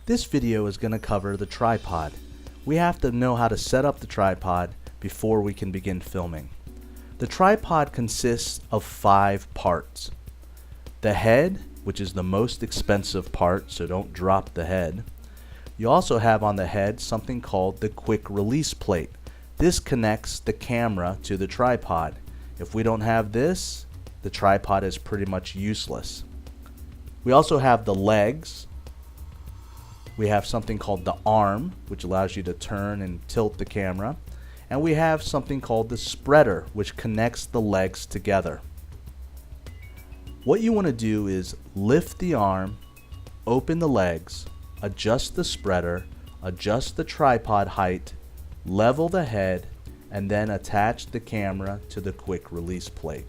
This video is going to cover the tripod. We have to know how to set up the tripod before we can begin filming. The tripod consists of 5 parts. The head, which is the most expensive part, so don't drop the head. You also have on the head something called the quick release plate. This connects the camera to the tripod. If we don't have this, the tripod is pretty much useless. We also have the legs. We have something called the arm, which allows you to turn and tilt the camera. And we have something called the spreader, which connects the legs together. What you want to do is lift the arm, open the legs, adjust the spreader, adjust the tripod height, level the head, and then attach the camera to the quick release plate.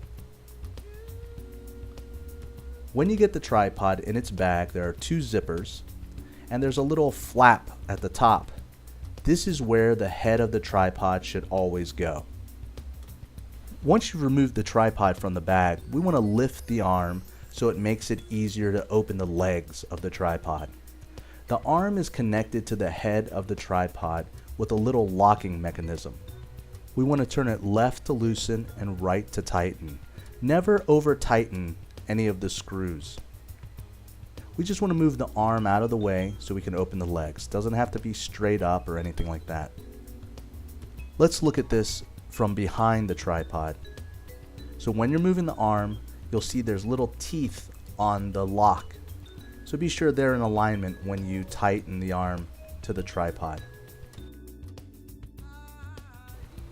When you get the tripod in its bag, there are 2 zippers, and there's a little flap at the top. This is where the head of the tripod should always go. Once you've removed the tripod from the bag, we want to lift the arm so it makes it easier to open the legs of the tripod. The arm is connected to the head of the tripod with a little locking mechanism. We want to turn it left to loosen and right to tighten. Never over tighten any of the screws. We just want to move the arm out of the way so we can open the legs. Doesn't have to be straight up or anything like that. Let's look at this from behind the tripod. So when you're moving the arm, you'll see there's little teeth on the lock. So be sure they're in alignment when you tighten the arm to the tripod.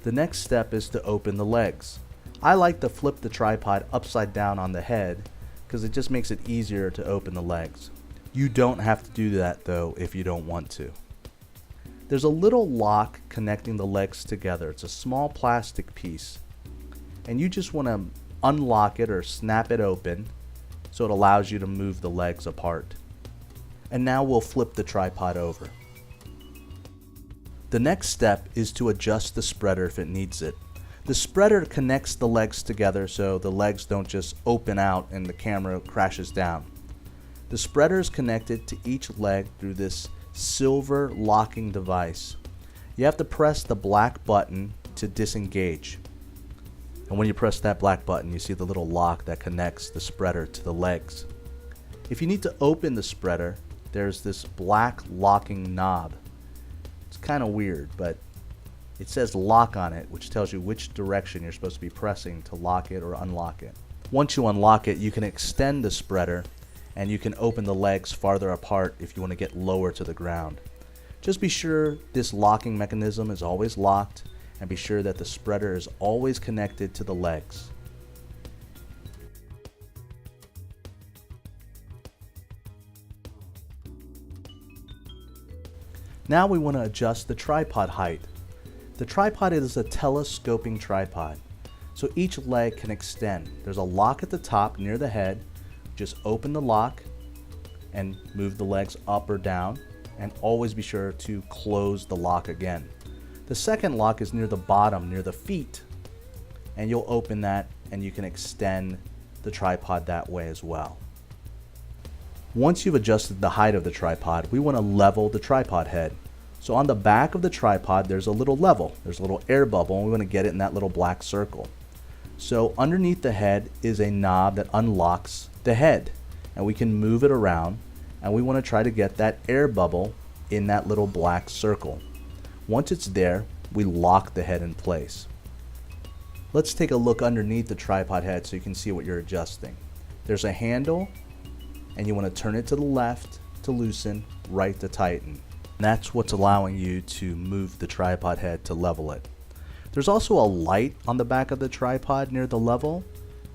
The next step is to open the legs. I like to flip the tripod upside down on the head because it just makes it easier to open the legs. You don't have to do that though if you don't want to. There's a little lock connecting the legs together. It's a small plastic piece, and you just want to unlock it or snap it open so it allows you to move the legs apart. And now we'll flip the tripod over. The next step is to adjust the spreader if it needs it. The spreader connects the legs together so the legs don't just open out and the camera crashes down. The spreader is connected to each leg through this silver locking device. You have to press the black button to disengage. And when you press that black button, you see the little lock that connects the spreader to the legs. If you need to open the spreader, there's this black locking knob. It's kind of weird, but it says lock on it, which tells you which direction you're supposed to be pressing to lock it or unlock it. Once you unlock it, you can extend the spreader and you can open the legs farther apart if you want to get lower to the ground. Just be sure this locking mechanism is always locked, and be sure that the spreader is always connected to the legs. Now we want to adjust the tripod height. The tripod is a telescoping tripod, so each leg can extend. There's a lock at the top near the head. Just open the lock and move the legs up or down, and always be sure to close the lock again. The second lock is near the bottom, near the feet, and you'll open that and you can extend the tripod that way as well. Once you've adjusted the height of the tripod, we want to level the tripod head. So on the back of the tripod, there's a little level. There's a little air bubble, and we want to get it in that little black circle. So underneath the head is a knob that unlocks the head, and we can move it around, and we want to try to get that air bubble in that little black circle. Once it's there, we lock the head in place. Let's take a look underneath the tripod head so you can see what you're adjusting. There's a handle, and you want to turn it to the left to loosen, right to tighten. And that's what's allowing you to move the tripod head to level it. There's also a light on the back of the tripod near the level,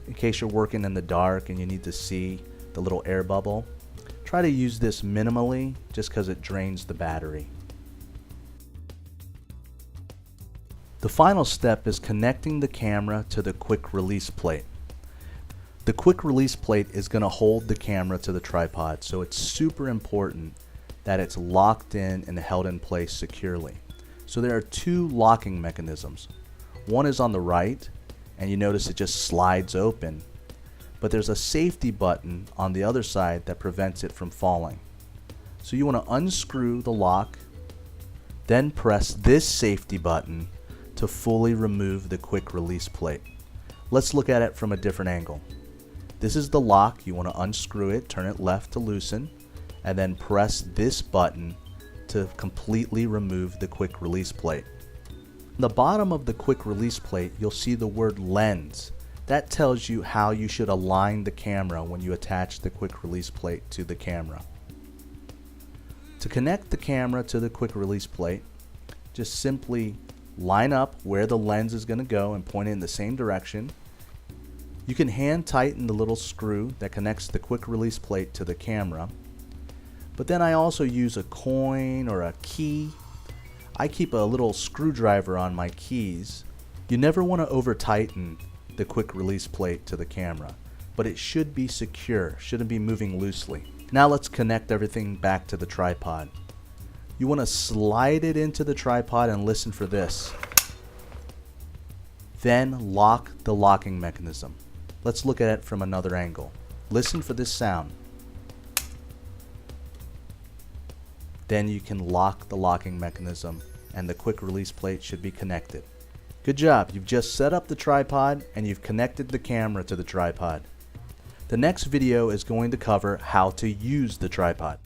in case you're working in the dark and you need to see the little air bubble. Try to use this minimally just because it drains the battery. The final step is connecting the camera to the quick release plate. The quick release plate is going to hold the camera to the tripod, so it's super important that it's locked in and held in place securely. So there are 2 locking mechanisms. One is on the right, and you notice it just slides open, but there's a safety button on the other side that prevents it from falling. So you want to unscrew the lock, then press this safety button to fully remove the quick release plate. Let's look at it from a different angle. This is the lock. You want to unscrew it, turn it left to loosen, and then press this button to completely remove the quick release plate. On the bottom of the quick release plate, you'll see the word lens. That tells you how you should align the camera when you attach the quick release plate to the camera. To connect the camera to the quick release plate, just simply line up where the lens is going to go and point it in the same direction. You can hand tighten the little screw that connects the quick release plate to the camera. But then I also use a coin or a key. I keep a little screwdriver on my keys. You never want to over tighten the quick release plate to the camera, but it should be secure, shouldn't be moving loosely. Now let's connect everything back to the tripod. You want to slide it into the tripod and listen for this. Then lock the locking mechanism. Let's look at it from another angle. Listen for this sound. Then you can lock the locking mechanism and the quick release plate should be connected. Good job, you've just set up the tripod and you've connected the camera to the tripod. The next video is going to cover how to use the tripod.